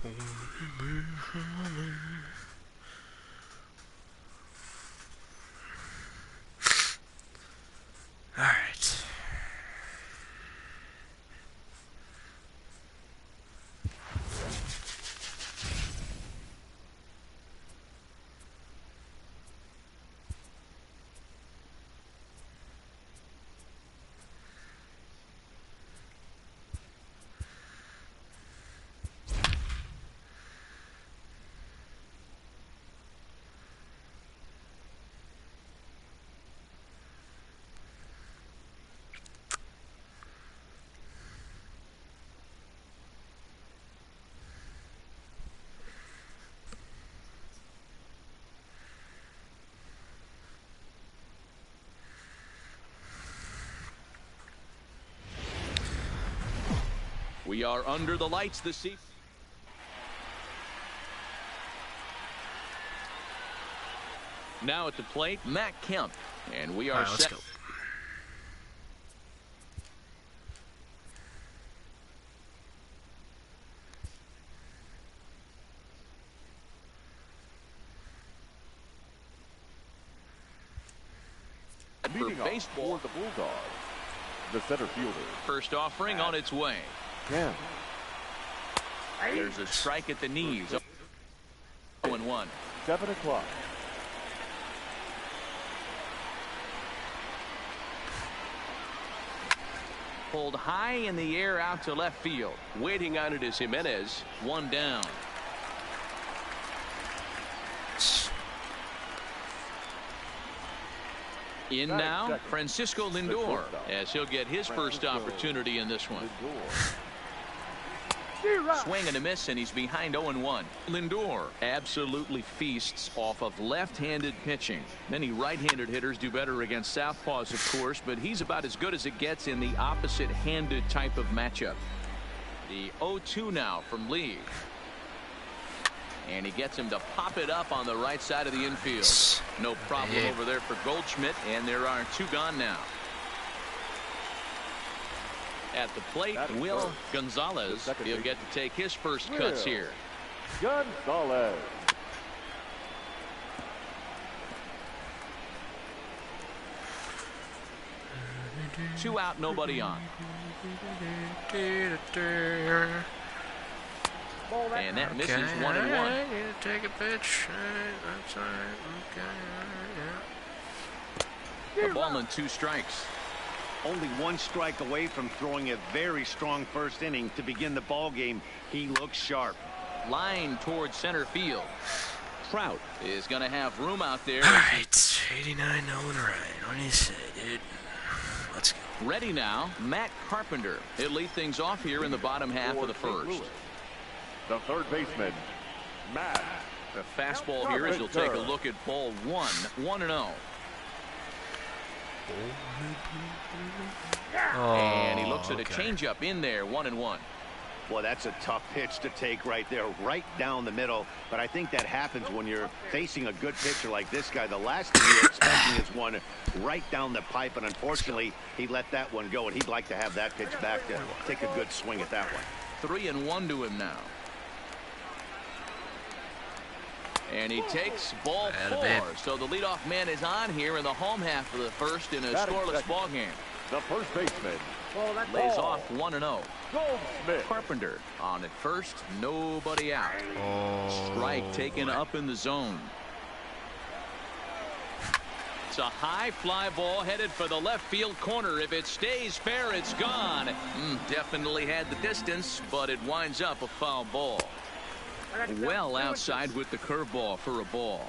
All right. We are under the lights this evening. Now at the plate, Matt Kemp, and we are set. Let's go. For baseball, the Bulldogs, the center fielder. First offering on its way. Kemp. There's a strike at the knees. 0-1. 7 o'clock. Pulled high in the air out to left field. Waiting on it is Jimenez. One down. In now, Francisco Lindor, as he'll get his first opportunity in this one. Swing and a miss, and he's behind 0-1. Lindor absolutely feasts off of left-handed pitching. Many right-handed hitters do better against southpaws, of course, but he's about as good as it gets in the opposite-handed type of matchup. The 0-2 now from Lee. And he gets him to pop it up on the right side of the infield. No problem over there for Goldschmidt, and there are 2 gone now. At the plate, Will Gonzalez. He'll get to take his first cuts here. Gonzalez. Two out, nobody on. And that misses 1-1. I need to take a pitch. That's all right. Okay. A ball and 2 strikes. Only 1 strike away from throwing a very strong first inning to begin the ball game. He looks sharp. Line towards center field. Trout is going to have room out there. All right, 89 Nolan Ryan. What do you say, dude? Let's go. Ready now, Matt Carpenter. He'll lead things off here in the bottom half of the first. The third baseman, Matt. The fastball here as he'll take a look at ball 1. 1-0. And he looks at a changeup in there. 1-1. Well, that's a tough pitch to take right there, right down the middle. But I think that happens when you're facing a good pitcher like this guy. The last thing you're expecting is one right down the pipe, and unfortunately, he let that one go, and he'd like to have that pitch back to take a good swing at that one. 3-1 to him now. And he takes ball 4. So the leadoff man is on here in the home half of the first in a scoreless ball game. The first baseman lays off 1-0. Goldschmidt. Carpenter on at first, nobody out. Strike taken up in the zone. It's a high fly ball headed for the left field corner. If it stays fair, it's gone. Definitely had the distance, but it winds up a foul ball. Well outside with the curveball for a ball.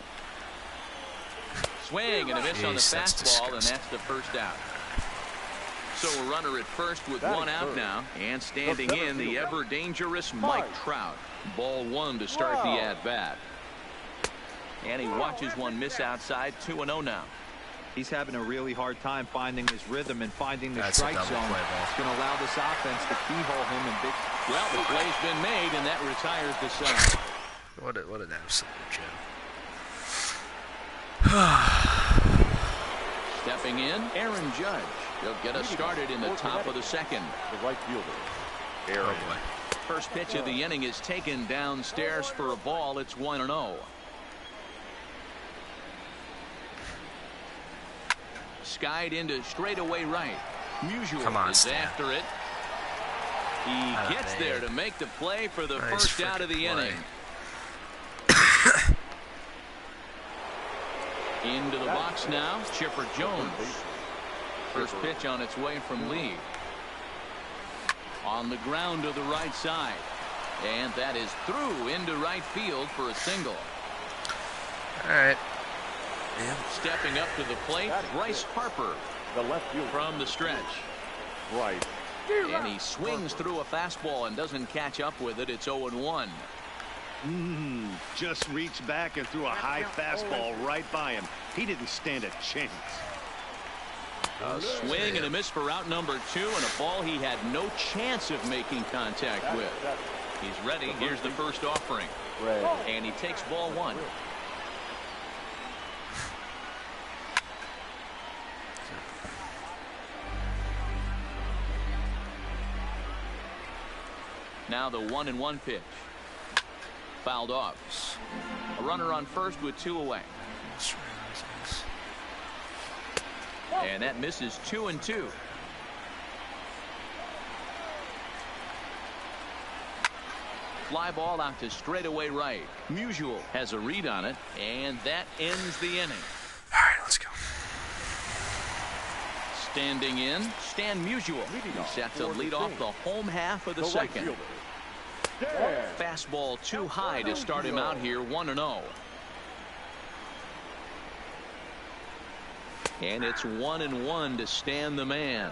Swing and a miss on the fastball, and that's the first out. So a runner at first with 1 out now, and standing in the ever dangerous Mike Trout. Ball 1 to start the at bat. And he watches one miss outside. 2-0 now. He's having a really hard time finding his rhythm and finding the strike zone. It's going to allow this offense to keyhole him in big. Well, the play's been made, and that retires the side. What an absolute gem. Stepping in, Aaron Judge. He'll get us started in the top of the second. The right fielder, Aaron First pitch of the inning is taken downstairs for a ball. It's 1-0. Skied into straightaway right. Musial is after it. He gets there to make the play for the first out of the inning. Into the box now, Chipper Jones. First pitch on its way from Lee. On the ground to the right side. And that is through into right field for a single. All right. Stepping up to the plate, Bryce Harper from the stretch. Right. And he swings through a fastball and doesn't catch up with it. It's 0-1. Just reached back and threw a high fastball right by him. He didn't stand a chance. A swing and a miss for out number 2, and a ball he had no chance of making contact with. He's ready. Here's the first offering. And he takes ball 1. Now the 1-1 pitch. Fouled off. A runner on first with 2 away. And that misses 2-2. Fly ball out to straightaway right. Musial has a read on it, and that ends the inning. All right, let's go. Standing in, Stan Musial. He's set to lead off the home half of the second. Fastball too high to start him out here, 1-0. And it's 1-1 to Stan the man.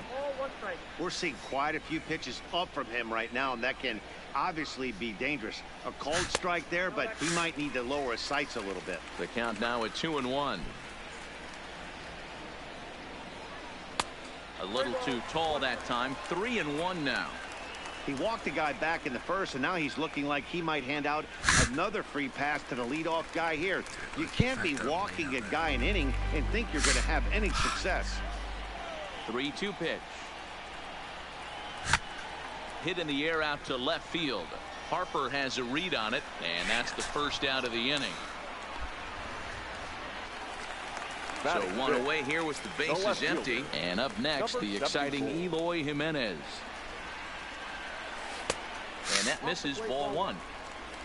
We're seeing quite a few pitches up from him right now, and that can obviously be dangerous. A called strike there, but he might need to lower his sights a little bit. The count now at 2-1. A little too tall that time. 3-1 now. He walked the guy back in the first, and now he's looking like he might hand out another free pass to the leadoff guy here. You can't be walking a guy an inning and think you're going to have any success. 3-2 pitch. Hit in the air out to left field. Harper has a read on it, and that's the first out of the inning. So one away here with the bases empty. And up next, the exciting Eloy Jimenez. And that misses ball 1.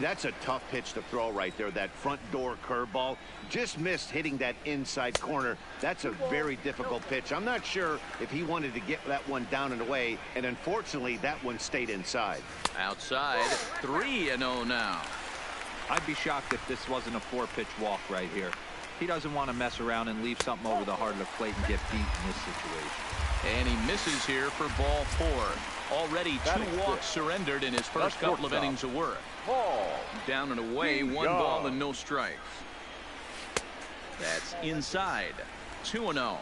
That's a tough pitch to throw right there. That front door curveball just missed hitting that inside corner. That's a very difficult pitch. I'm not sure if he wanted to get that one down and away, and unfortunately that one stayed inside. Outside, 3-0 now. I'd be shocked if this wasn't a 4-pitch walk right here. He doesn't want to mess around and leave something over the heart of the plate and get beat in this situation. And he misses here for ball 4. Already 2 walks surrendered in his first couple of innings of work. Down and away, 1 ball and no strikes. That's inside. 2-0.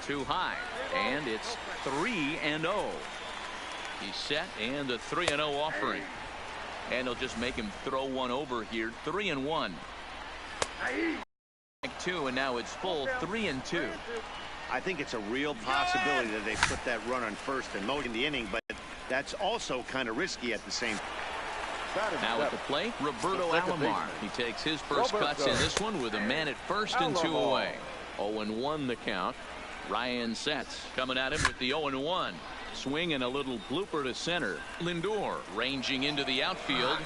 Too high, and it's 3-0. He's set, and a 3-0 offering. And they'll just make him throw one over here. 3-1. 2, and now it's full 3-2. I think it's a real possibility that they put that run on first and mow in the inning, but that's also kind of risky at the same time. Now at the plate, Roberto Alomar. He takes his first cuts in this one with a man at first and 2 away. 0-1 the count. Ryan Setz coming at him with the 0-1. Swing and a little blooper to center. Lindor ranging into the outfield.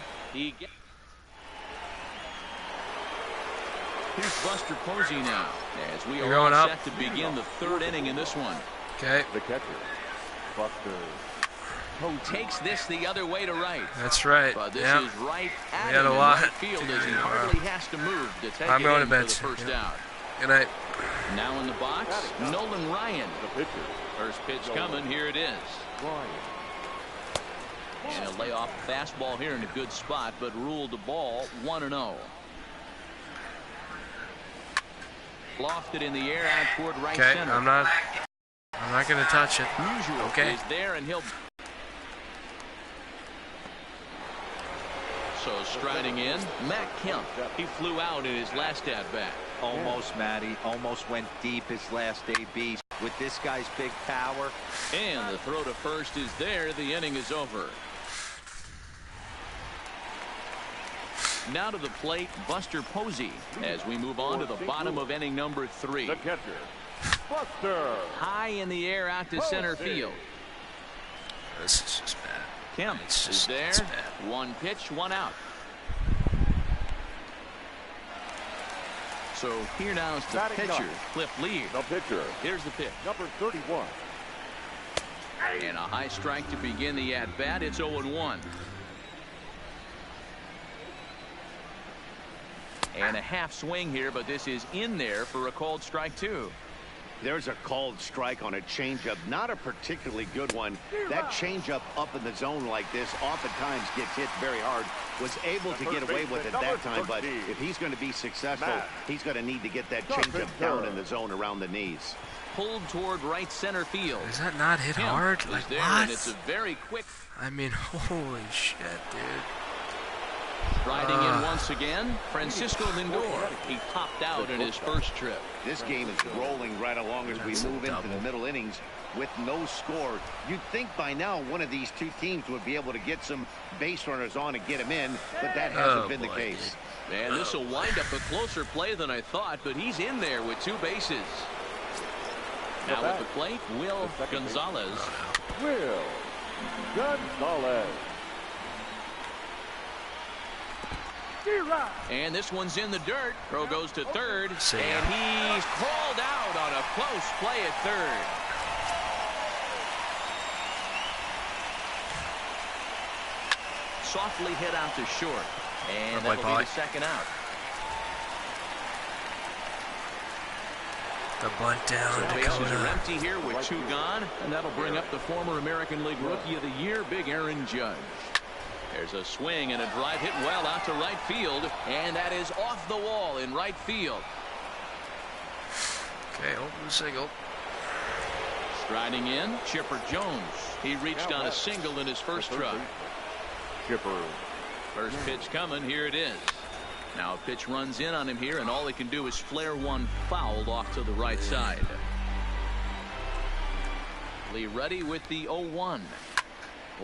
Here's Buster Posey now, as we are all set to begin the 3rd inning in this one. Okay. The catcher, Buster. Takes this the other way to right. That's right. But this is right at him in right field as he hardly has to move to take it in for the first out. Good night. Now in the box, Nolan Ryan. The pitcher. First pitch coming. Here it is. And a layoff fastball here in a good spot, but ruled the ball 1-0. Lofted in the air out toward right center. I'm not going to touch it. Musial is there, and he'll. So striding in, Matt Kemp. He flew out in his last at bat. Almost, Matty. Almost went deep his last AB. with this guy's big power. And the throw to first is there. The inning is over. Now to the plate, Buster Posey, as we move on to the bottom of inning number 3. The catcher, Buster. High in the air out to center field. This is just bad. Kemp is there. It's bad. 1 pitch, 1 out. So here now is the Batting pitcher, ninth. Cliff Lee. The pitcher, Here's the pitch. number 31. And a high strike to begin the at-bat. It's 0-1. And a half swing here, but this is in there for a called strike 2. There's a called strike on a changeup, not a particularly good one. That changeup up in the zone like this oftentimes gets hit very hard. Was able to get away with it that time, but if he's going to be successful, he's going to need to get that changeup down in the zone around the knees. Pulled toward right center field. Does that not hit Kemp hard? is Like there, what? and it's a very quick. I mean, holy shit, dude. Riding in once again, Francisco Lindor. He popped out in his first trip. This game is rolling right along as we That's a move into the double. middle innings with no score. You'd think by now one of these two teams would be able to get some base runners on and get them in, but that hasn't been the boy, case. And this will wind up a closer play than I thought, but he's in there with 2 bases. Now at the plate, Will Gonzalez. Will Gonzalez. And this one's in the dirt. Throw goes to third. See ya. And he's called out on a close play at third. Softly hit out to short. And Good that'll play, be the second out. The bunt down, So bases are Dakota. empty here with 2 gone. And that'll bring up the former American League Rookie of the Year, Big Aaron Judge. There's a swing and a drive hit well out to right field. And that is off the wall in right field. Okay, open single. Striding in, Chipper Jones. He reached on a single in his first try. Chipper. First pitch coming. Here it is. Now a pitch runs in on him here, and all he can do is flare one fouled off to the right side. Lee ready with the 0-1.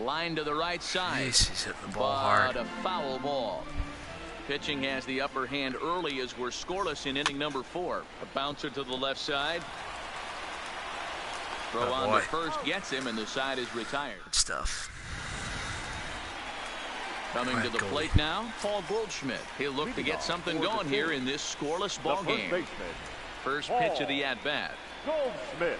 Line to the right side. Jeez, he's hitting the ball But hard. a foul ball. Pitching has the upper hand early as we're scoreless in inning number 4. A bouncer to the left side. Throw Oh, on boy. to first gets him, and the side is retired. Good stuff. Coming to Right, the goalie. plate now, Paul Goldschmidt. He'll look to get something going here in this scoreless The ball first game. baseman, First pitch of the at-bat. Goldschmidt.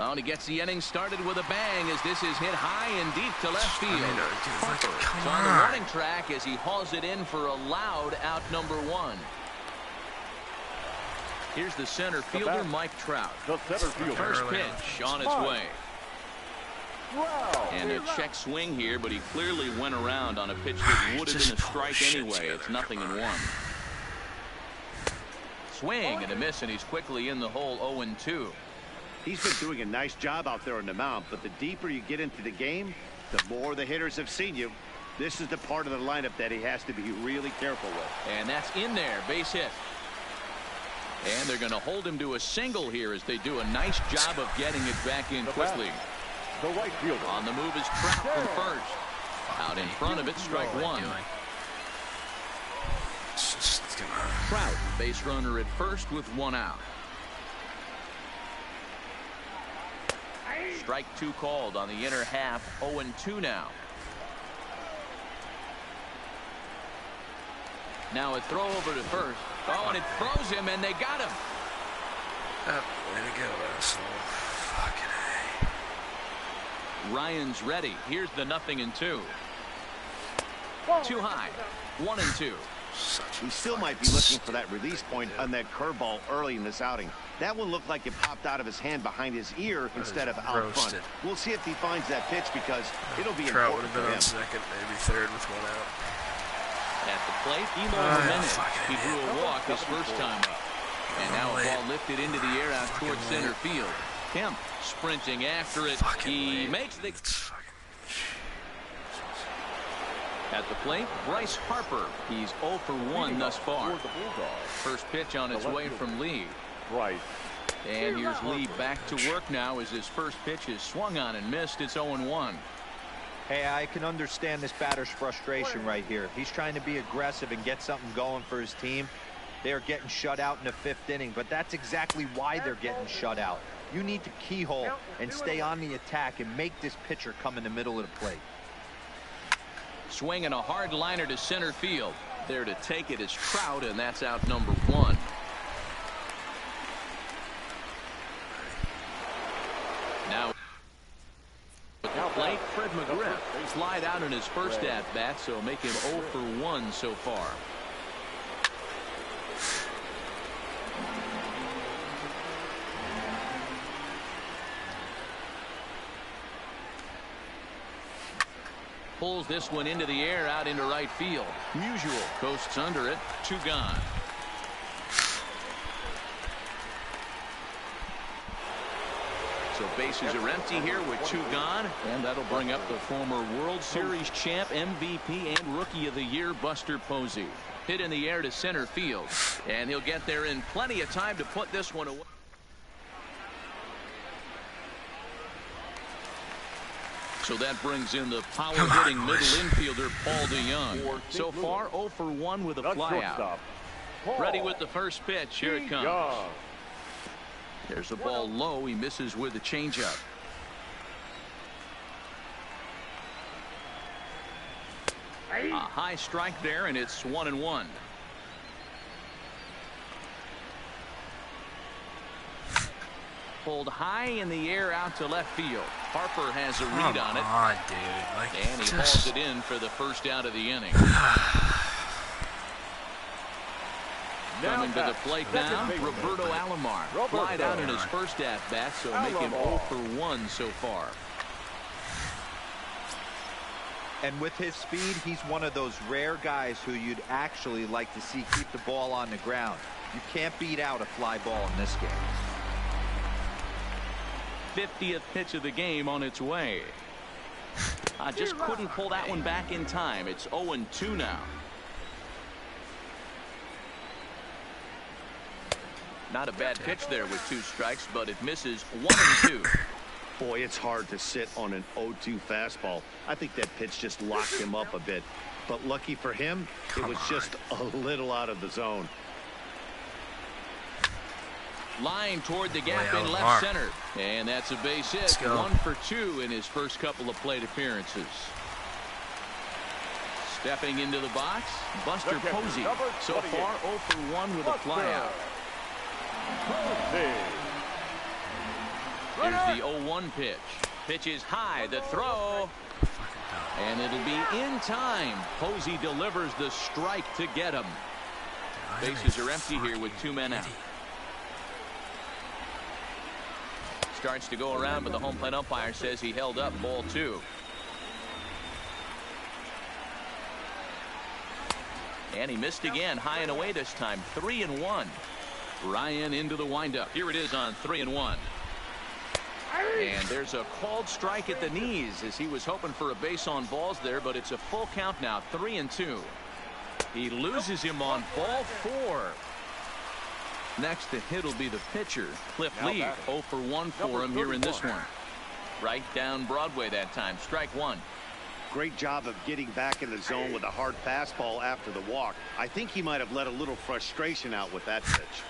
Oh, and he gets the inning started with a bang as this is hit high and deep to left field. I mean, dude, like, Harper come is on the on. running track as he hauls it in for a loud out number 1. Here's the center fielder, Mike Trout. The center fielder. First early. pitch on its Mike. way. Wow. And a check swing here, but he clearly went around on a pitch that would have been a Just pull strike shit anyway. together, It's 0-1. Swing and a miss, and he's quickly in the hole 0-2. He's been doing a nice job out there on the mound, but the deeper you get into the game, the more the hitters have seen you. This is the part of the lineup that he has to be really careful with. And that's in there, base hit. And they're going to hold him to a single here as they do a nice job of getting it back in quickly. The right fielder. On the move is Trout from first. Out in front of it, strike What am I 1. doing? It's just, come on. Trout, base runner at first with 1 out. Strike 2 called on the inner half, 0-2 now. Now a throw over to first. Oh, and it throws him, and they got him. Way to go, asshole. Fucking A. Ryan's ready. Here's the 0-2. Too high. 1-2. Such a He still might be fucking looking for that stupid release thing, point dude. on that curveball early in this outing. That one looked like it popped out of his hand behind his ear instead of out front. roasted. We'll see if he finds that pitch because it'll be Trout would important have for been him. on second, maybe third with 1 out. At the plate, Emo Ah, Jimenez. fucking He drew idiot. a walk his first time up. And now a Late. ball lifted into the air out towards Fucking center late. field. Kemp sprinting after it. Fucking He late. makes the... It's fucking... At the plate, Bryce Harper. He's 0 for 1 thus far. Toward the Bulldogs. First pitch on its way from Lee. Bryce And here's Lee back to work now as his first pitch is swung on and missed. It's 0-1. Hey, I can understand this batter's frustration right here. He's trying to be aggressive and get something going for his team. They're getting shut out in the 5th inning, but that's exactly why they're getting shut out. You need to keyhole and stay on the attack and make this pitcher come in the middle of the plate. Swinging a hard liner to center field. There to take it is Trout, and that's out number 1. Now at the plate, Fred McGriff. Slide out in his first at-bat, so make him 0 for 1 so far. Pulls this one into the air out into right field. Musial coasts under it. 2 gone. So bases are empty here with 2 gone, and that'll bring up the former World Series champ, MVP, and Rookie of the Year, Buster Posey. Hit in the air to center field, and he'll get there in plenty of time to put this one away. So that brings in the power-hitting middle infielder, Paul DeJong. So far, 0 for 1 with a flyout. Ready with the first pitch. Here it comes. There's a ball low. He misses with a changeup. A high strike there, and it's 1-1. Pulled high in the air out to left field. Harper has a read on it. Come on, dude. Like, And he hauls it in for the first out of the inning. Coming to the plate now, Roberto Alomar. Fly down in his first at-bat, so make him 0 for 1 so far. And with his speed, he's one of those rare guys who you'd actually like to see keep the ball on the ground. You can't beat out a fly ball in this game. 50th pitch of the game on its way. I just couldn't pull that one back in time. It's 0-2 now. Not a bad pitch there with 2 strikes, but it misses 1-2. Boy, it's hard to sit on an 0-2 fastball. I think that pitch just locked him up a bit. But lucky for him, it was just a little out of the zone. Line toward the gap in left center. And that's a base hit. 1 for 2 in his first couple of plate appearances. Stepping into the box, Buster Posey. So far, 0 for 1 with a flyout. Here's the 0-1 pitch. Pitch is high. The throw. And it'll be in time. Posey delivers the strike to get him. Bases are empty here with 2 men out. Starts to go around, but the home plate umpire says he held up. Ball 2. And he missed again. High and away this time. 3-1. Ryan into the windup. Here it is on 3-1. And there's a called strike at the knees as he was hoping for a base on balls there, but it's a full count now. 3-2. He loses him on ball 4. Next to hit will be the pitcher, Cliff Lee. 0 for 1 for him here in this one. Right down Broadway that time. Strike 1. Great job of getting back in the zone with a hard fastball after the walk. I think he might have let a little frustration out with that pitch.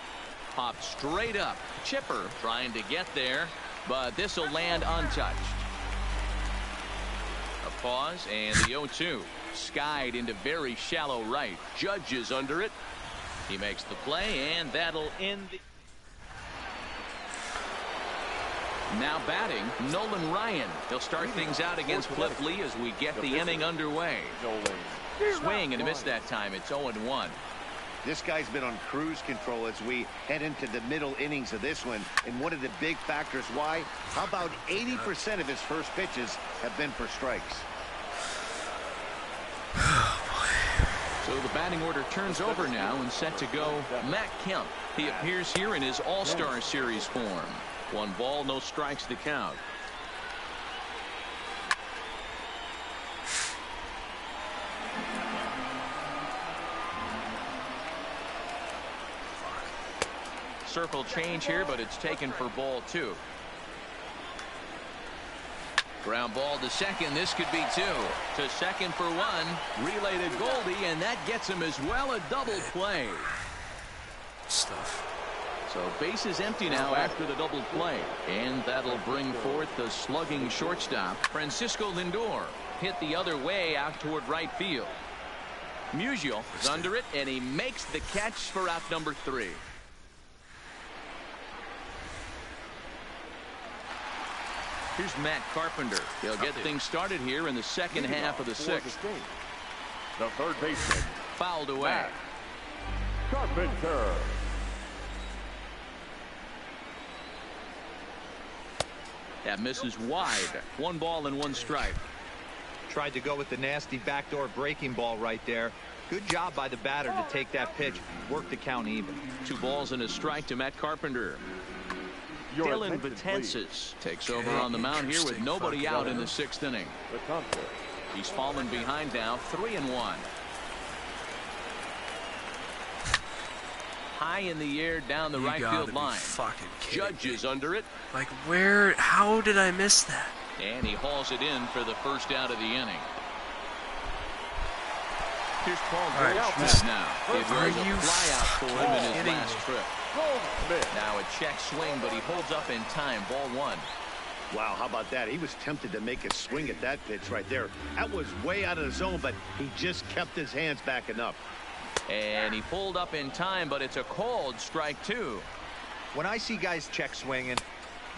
Popped straight up. Chipper trying to get there, but this will land untouched. A pause and the 0-2. Skied into very shallow right. Judge is under it. He makes the play, and that'll end the... Now batting, Nolan Ryan. He'll start things out against Cliff Lee as we get the inning underway. Swing and a miss that time. It's 0-1. This guy's been on cruise control as we head into the middle innings of this one. And one of the big factors why, how about 80% of his first pitches have been for strikes? So the batting order turns over now and set to go Matt Kemp. He appears here in his All-Star Series form. 1 ball, no strikes to count. Circle change here, but it's taken for ball 2. Ground ball to second. This could be 2. To second for 1. Relay to Goldie, and that gets him as well. A double play. Stuff. So base is empty now after the double play. And that'll bring forth the slugging shortstop. Francisco Lindor hit the other way out toward right field. Musial is under it, and he makes the catch for out number 3. Here's Matt Carpenter. He'll get things started here in the second half of the 6th. The third baseman. Fouled away. Matt Carpenter. That misses wide. 1 ball and 1 strike. Tried to go with the nasty backdoor breaking ball right there. Good job by the batter to take that pitch. Work the count even. 2 balls and a strike to Matt Carpenter. Your Dylan attention, Betances takes over on the mound here with nobody out in the 6th inning. Betances. He's fallen behind now, 3-1. High in the air down the right field line. Fucking kidding Judge is me. under it. Like where? How did I miss that? And he hauls it in for the first out of the inning. Here's Paul Goldschmidt now. It was a flyout for him in his last trip. Goldschmidt. Now a check swing, but he holds up in time. Ball 1. Wow, how about that? He was tempted to make a swing at that pitch right there. That was way out of the zone, but he just kept his hands back enough. And he pulled up in time, but it's a called strike 2. When I see guys check swinging,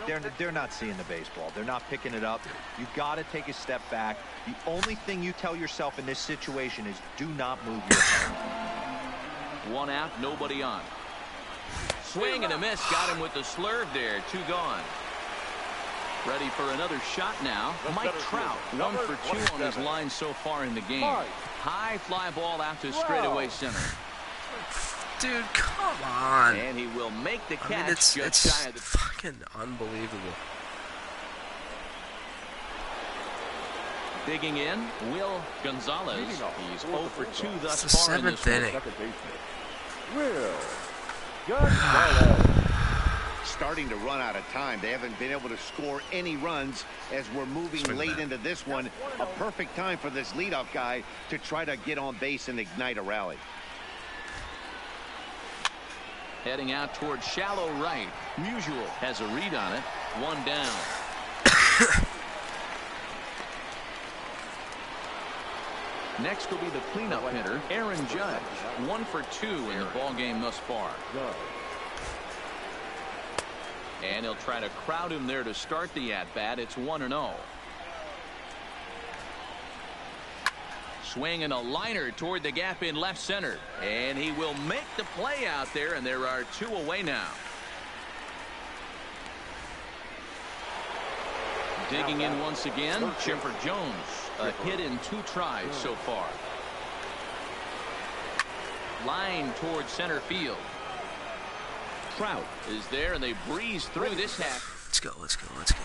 they're not seeing the baseball. They're not picking it up. You've got to take a step back. The only thing you tell yourself in this situation is do not move your head. 1 out, nobody on. Swing and a miss. Got him with the slurve there. 2 gone. Ready for another shot now. Mike Trout, 1 for 2 on his line so far in the game. High fly ball out to straightaway center. Dude, come on. And he will make the catch. I mean, it's shy of the fucking unbelievable. Digging in, Will Gonzalez. He's 0 for 2 thus It's the far in this 7th one. inning. Second baseman. Will Gonzalez. Starting to run out of time. They haven't been able to score any runs as we're moving late into this one. A perfect time for this leadoff guy to try to get on base and ignite a rally. Heading out towards shallow right. Musial has a read on it. 1 down. Next will be the cleanup hitter, Aaron Judge. 1 for 2 in the ball game thus far. And he'll try to crowd him there to start the at-bat. It's 1-0. Swing and a liner toward the gap in left center. And he will make the play out there, and there are 2 away now. Digging in once again, Chipper Jones. A hit in 2 tries so far. Line towards center field. Trout is there, and they breeze through this half. Let's go, let's go, let's go.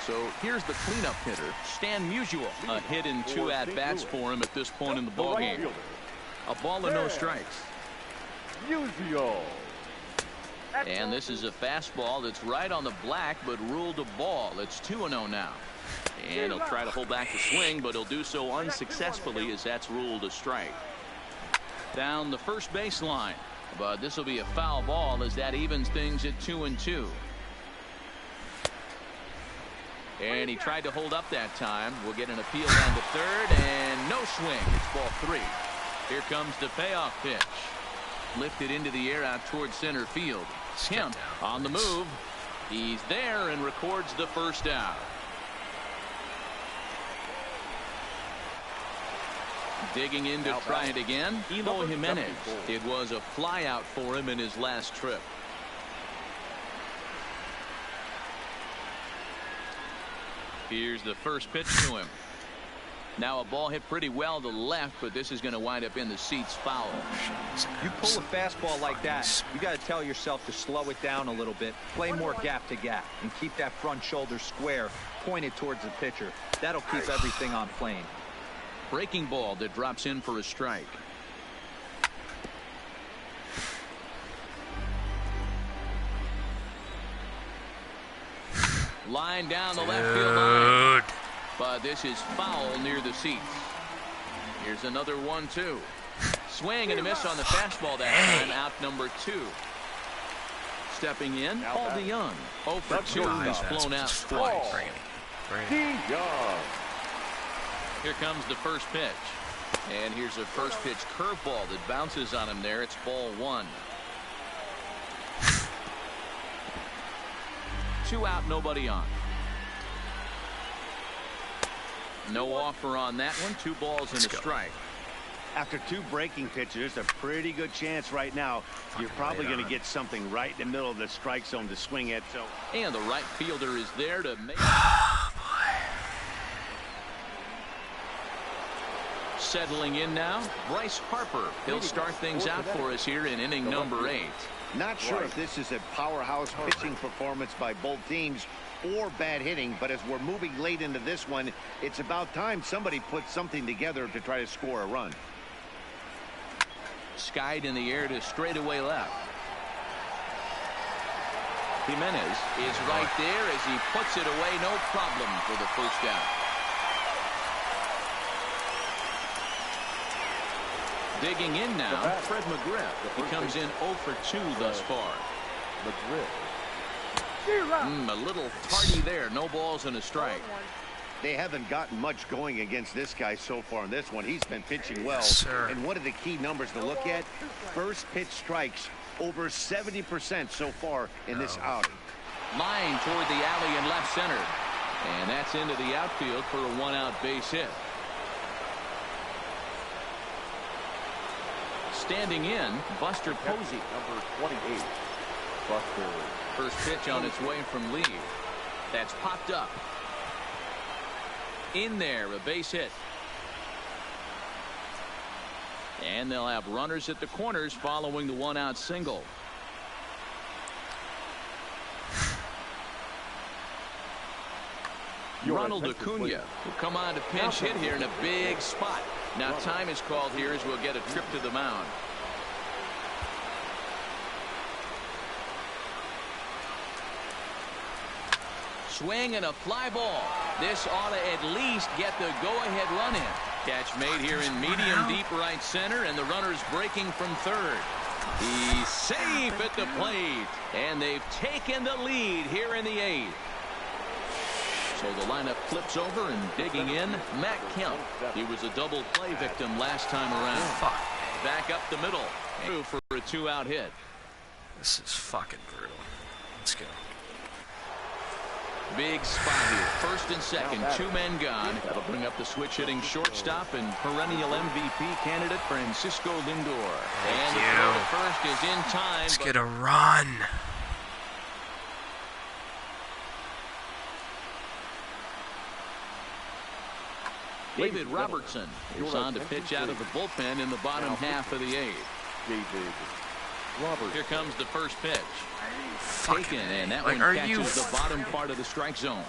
So here's the cleanup hitter, Stan Musial. A hit in 2 at-bats for him at this point in the ball game. A ball and no strikes. Musial. And this is a fastball that's right on the black, but ruled a ball. It's 2-0 now. And he'll try to hold back the swing, but he'll do so unsuccessfully as that's ruled a strike. Down the first baseline. But this will be a foul ball as that evens things at 2-2. And he tried to hold up that time. We'll get an appeal down to third, and no swing. It's ball 3. Here comes the payoff pitch. Lifted into the air out towards center field. Kemp on the move. He's there and records the first out. Digging in to try it again, Eloy Jimenez. It was a flyout for him in his last trip. Here's the first pitch to him. Now a ball hit pretty well to left, but this is going to wind up in the seats foul. You pull a fastball like that, you got to tell yourself to slow it down a little bit, play more gap to gap, and keep that front shoulder square pointed towards the pitcher. That'll keep everything on plane. Breaking ball that drops in for a strike. Line down the left field line. Dude. But this is foul near the seats. Here's another 1-2. Swing and a miss on the fastball that time. Out number 2. Stepping in, Paul DeYoung. 0 for 2. He's flown out twice. Bring it. DeYoung. Here comes the first pitch. And here's a first pitch curveball that bounces on him there. It's ball 1. 2 out, nobody on. No offer on that one. 2 balls and a strike. After 2 breaking pitches, there's a pretty good chance right now you're probably going to get something right in the middle of the strike zone to swing at. So, and the right fielder is there to make. Settling in now, Bryce Harper. He'll start things out for us here in inning number 8. Not sure if this is a powerhouse pitching performance by both teams or bad hitting, but as we're moving late into this one, it's about time somebody puts something together to try to score a run. Skied in the air to straightaway left. Jimenez is right there as he puts it away, no problem for the first out. Digging in now, Fred McGriff. He comes in 0 for 2 thus far. A little tardy there. No balls and a strike. They haven't gotten much going against this guy so far in this one. He's been pitching well. Yes, and one of the key numbers to look at, first pitch strikes over 70% so far in this outing. Line toward the alley in left center. And that's into the outfield for a 1-out base hit. Standing in, Buster Posey. Number 28. Buster. First pitch on its way from Lee. That's popped up. In there, a base hit. And they'll have runners at the corners following the 1-out single. Ronald Acuna will come on to pinch hit here in a big spot. Now time is called here as we'll get a trip to the mound. Swing and a fly ball. This ought to at least get the go-ahead run in. Catch made here in medium deep right center, and the runner's breaking from third. He's safe at the plate, and they've taken the lead here in the 8th. So the lineup flips over, and digging in, Matt Kemp. He was a double play victim last time around. Back up the middle for a 2-out hit. This is fucking brutal. Let's go. Big spot here. First and second, 2 men gone. That'll bring up the switch hitting shortstop and perennial MVP candidate Francisco Lindor. And the throw to first is in time. Let's get a run. David Robertson is on to pitch out of the bullpen in the bottom half of the 8th. Here comes the first pitch. Taken, and that one catches the bottom part of the strike zone.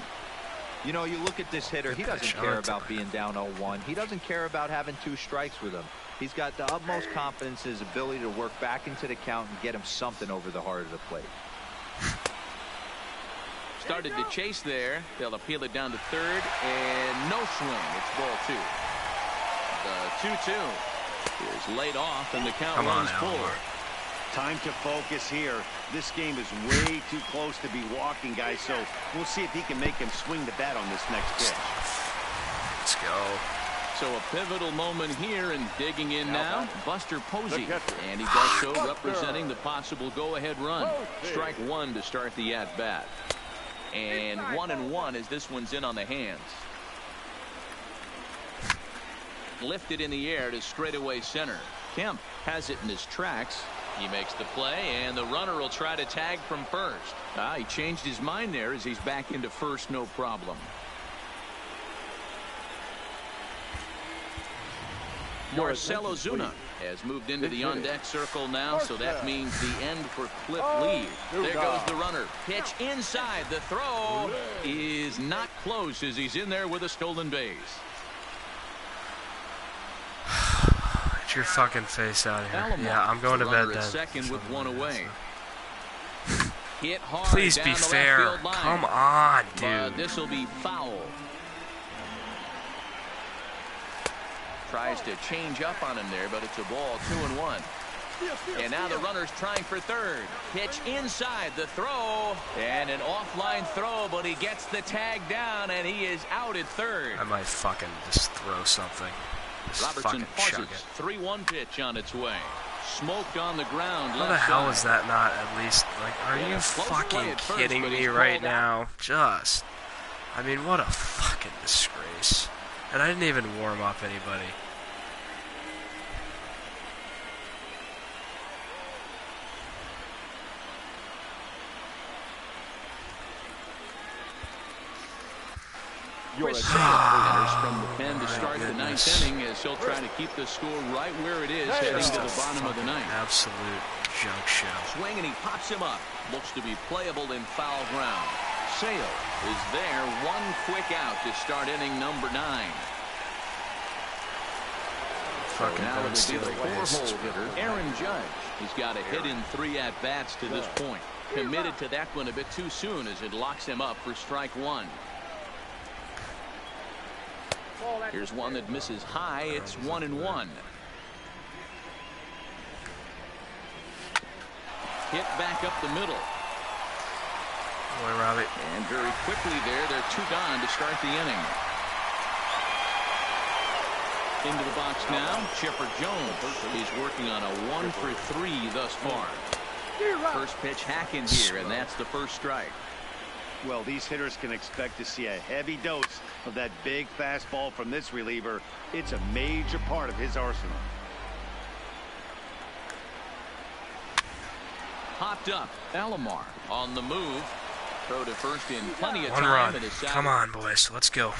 You know, you look at this hitter, he doesn't care about being down 0-1. He doesn't care about having 2 strikes with him. He's got the utmost confidence in his ability to work back into the count and get him something over the heart of the plate. Started to chase there. They'll appeal it down to third, and no swing. It's ball 2. The 2-2 is laid off, and the count runs forward. Time to focus here. This game is way too close to be walking, guys, so we'll see if he can make him swing the bat on this next pitch. Let's go. So a pivotal moment here, and digging in now, Buster Posey. And he does so representing the possible go-ahead run. Strike 1 to start the at-bat. And 1-1 as this one's in on the hands. Lifted in the air to straightaway center. Kemp has it in his tracks. He makes the play, and the runner will try to tag from first. He changed his mind there as he's back into first, no problem. Marcell Ozuna has moved into the on-deck circle now, so that means the end for Cliff Lee. There goes the runner. Pitch inside. The throw is not close as he's in there with a stolen base. Get your fucking face out of here. Yeah, I'm going to bed then. Second with 1 away. Hit hard. Please down be the left fair. field line. Come on, But dude. this will be foul. Tries to change up on him there, but it's a ball 2-1. And now the runner's trying for third. Pitch inside the throw. And an offline throw, but he gets the tag down, and he is out at third. I might fucking just throw something. Just Robertson fucking chuck passes. it. 3-1 pitch on its way. Smoked on the ground. How the left hell side. is that not at least, like, are Yeah, you close play fucking at first, kidding but me he's right called out. now? Just, I mean, what a fucking disgrace. And I didn't even warm up anybody. Chris Sale enters from the pen to start the ninth goodness. inning as he'll try to keep the score right where it is heading Just to a the bottom of the fucking ninth. absolute junk show. Swing and he pops him up. Looks to be playable in foul ground. Sale is there. One quick out to start inning number 9. Fucking Now don't it'll be steal the the 4-hole hitter, Aaron Judge. He's got a hit in 3 at-bats to this point. Committed to that one a bit too soon as it locks him up for strike 1. Here's one that misses high. It's 1-1. Hit back up the middle. Boy, Robbie. And very quickly there, they're 2 gone to start the inning. Into the box now, Chipper Jones. He's working on a 1 for 3 thus far. First pitch hacking here, and that's the first strike. Well, these hitters can expect to see a heavy dose of that big fastball from this reliever. It's a major part of his arsenal. Popped up. Alomar on the move. Throw to first in plenty of One time. run. And is Come on, boys. Let's go.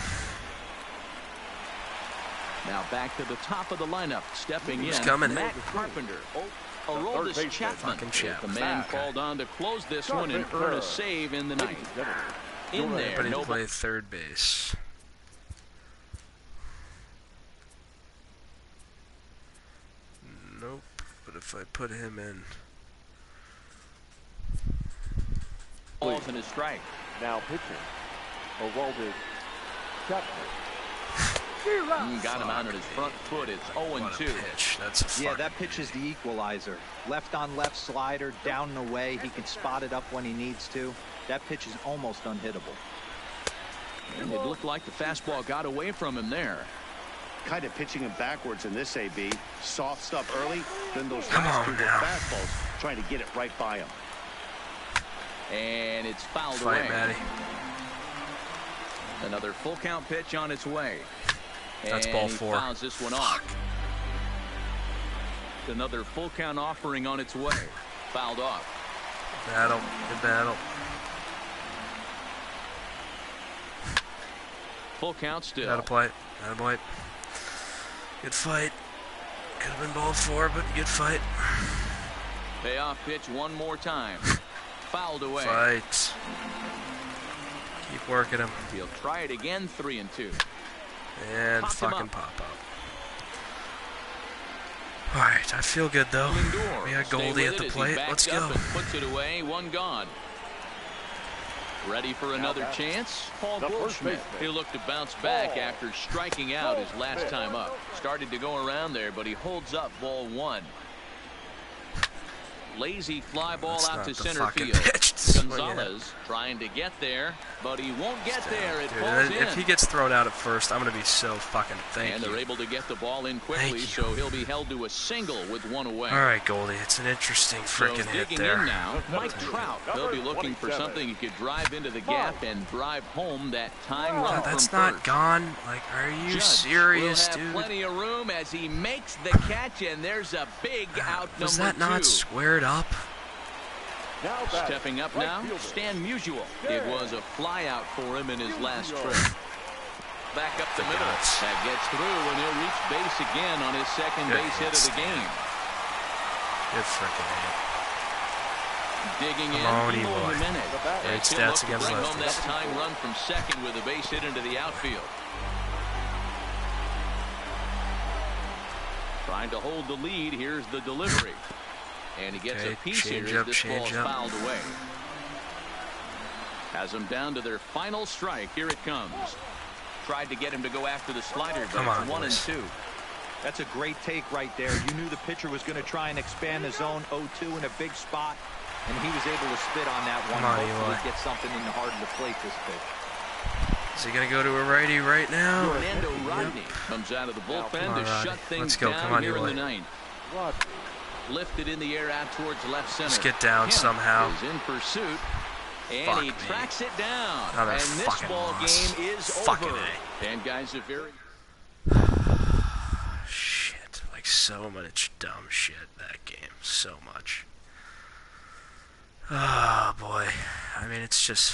Now back to the top of the lineup. Stepping Who's in, coming? Matt Carpenter. Aroldis Chapman. Fucking Chapman. The man Okay. called on to close this one and earn a save in the ninth. In there, Everybody nobody. play third base. Nope. But if I put him in, Balls and a strike. Now pitching. Aroldis Chapman. Got him out on his front foot. It's what a 0-2. pitch. That's a fucking Yeah, that pitch is the equalizer. Left on left slider, down and away. He can spot it up when he needs to. That pitch is almost unhittable. And it looked like the fastball got away from him there. Kind of pitching him backwards in this AB. Soft stuff early, then those Come last on 2 were now. fastballs, trying to get it right by him. And it's fouled fight, away. Matty. Another full count pitch on its way. That's and ball he 4. fouls this one off. Another full count offering on its way. Fouled off. Battle. Good battle. Full count still. Gotta play. Gotta play. Good fight. Could have been ball 4, but good fight. Payoff pitch one more time. Fouled away. Fight. Keep working him. He'll try it again. 3-2. And Popped him fucking up. pop up. Alright, I feel good though. Lindor We got stay Goldie with at the it as he plate. backs Let's up go. and puts it away. 1 gone. Ready for another chance? Paul the first Goldschmidt. baseman. He'll look to bounce back after striking out his last time up. Started to go around there, but he holds up ball 1. Lazy fly ball That's out not to the center fucking field. pitch to swing at. Gonzalez trying to get there, but he won't get there. It Dude, falls in. if he gets thrown out at first, I'm gonna be so fucking thank And you. they're able to get the ball in quickly, Thank you. so he'll be held to a single with 1 away. All right, Goldie, it's an interesting So freaking hit digging there. in now, Mike Trout. They'll be looking for 27. something he could drive into the gap and drive home that time run God, from that's first. not gone. Like, are you Judge serious, will have dude? plenty of room as he makes the catch, and there's a big out Was number that not 2. squared up? Now batting. Stepping up Right now, fielder. Stan Musial. It was a fly out for him in his last trip. Back up the middle. Nuts. That gets through, and he'll reach base again on his second Good base hit of the hit, game. Good freaking hit. Digging in, Come on, Eloy Eloy. Jimenez. Great And he'll stats look to against bring home that lefties. tying run from second with a base hit into the outfield. Trying to hold the lead. Here's the delivery. And he gets Okay, a piece here change as up, this ball's change up. fouled away. Has them down to their final strike. Here it comes. Tried to get him to go after the slider, but Come on, it's 1 and boys. 2. That's a great take right there. You knew the pitcher was going to try and expand the zone 0-2 in a big spot, and he was able to spit on that one. Come on, Hopefully Eli. get something in the heart of the plate this pitch. Is he going to go to a righty right now? Fernando Rodney comes out of the bullpen Come on, to Rodney. shut things Let's go. down Come on, here in Eli. the ninth. Rodney. Lifted in the air out towards left center. Let's get down Kemp somehow. is in pursuit, and Fuck he me. tracks it down. Another And this fucking ball loss. game is Fucking over. A. And guys, a very Shit. Like so much dumb shit that game. So much. Oh boy. I mean, it's just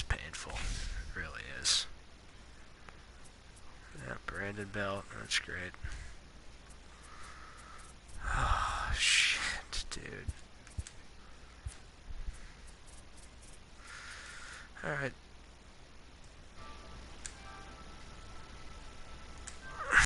painful. It really is. Yeah, Brandon Belt. That's great. Oh, shit, dude. Alright.